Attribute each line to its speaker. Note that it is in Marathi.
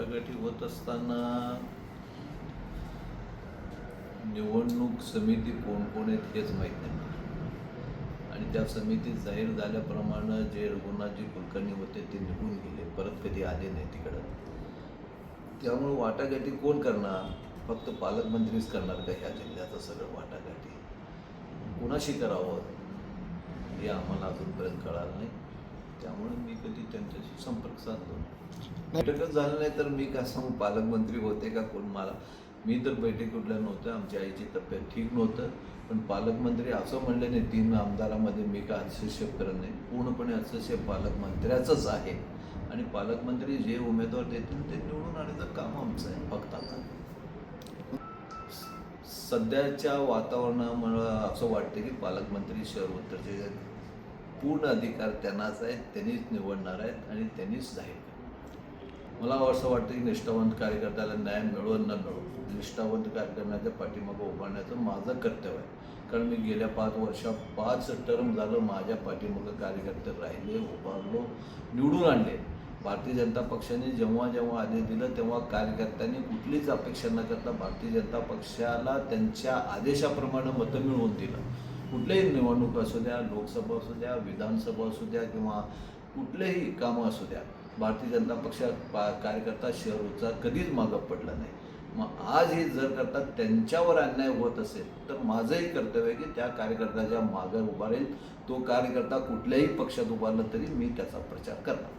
Speaker 1: वाटाघाटी होत असताना निवडणूक समिती कोण कोण आहेत हेच माहीत नाही. आणि त्या समितीत जाहीर झाल्याप्रमाणे जे रघुनाथजी कुलकर्णी होते ते निघून गेले, परत कधी आले नाही तिकडं. त्यामुळे वाटाघाटी कोण करणार? फक्त पालकमंत्रीच करणार का ह्या जिल्ह्याचं सगळं वाटाघाटी? कुणाशी करावं हे आम्हाला अजूनपर्यंत कळालं नाही. त्यामुळे मी कधी त्यांच्याशी संपर्क साधलो नाही. बैठकच झालं नाही तर मी का सांगू पालकमंत्री होते का कोण? मी तर बैठक कुठल्या नव्हतं. आमच्या आईची तब्येत ठीक नव्हतं. पण पालकमंत्री असं म्हणले नाही 3 आमदारामध्ये मी का हस्तक्षेप करत नाही. पूर्णपणे हस्तक्षेप पालकमंत्र्याचंच आहे. आणि पालकमंत्री जे उमेदवार देतील ते निवडून आणण्याचं काम आमचं आहे फक्त. आता सध्याच्या वातावरणामुळं असं वाटतं की पालकमंत्री शहर उत्तरचे पूर्ण अधिकार त्यांनाच आहेत, त्यांनीच निवडणार आहेत आणि त्यांनीच जाहीर करणार. मला असं वाटतं की निष्ठावंत कार्यकर्त्याला न्याय मिळो न मिळो, निष्ठावंत कार्यकर्त्याच्या पाठीमागं उभारण्याचं माझं कर्तव्य आहे. कारण मी गेल्या 5 वर्षात 5 टर्म झालं माझ्या पाठीमागं कार्यकर्ते राहिले, उभारलो, निवडून आणले. भारतीय जनता पक्षाने जेव्हा जेव्हा आदेश दिलं तेव्हा कार्यकर्त्यांनी कुठलीच अपेक्षा न करता भारतीय जनता पक्षाला त्यांच्या आदेशाप्रमाणे मतं मिळवून दिलं. कुठल्याही निवडणूक असू द्या, लोकसभा असू द्या, विधानसभा असू द्या किंवा कुठलेही कामं असू द्या, भारतीय जनता पक्षात कार्यकर्ता शहरचा कधीच मागं पडला नाही. मग आज हे जर करता त्यांच्यावर अन्याय होत असेल तर माझंही कर्तव्य आहे की त्या कार्यकर्त्याच्या मागं उभा राहील. तो कार्यकर्ता कुठल्याही पक्षात उभारला तरी मी त्याचा प्रचार करणार.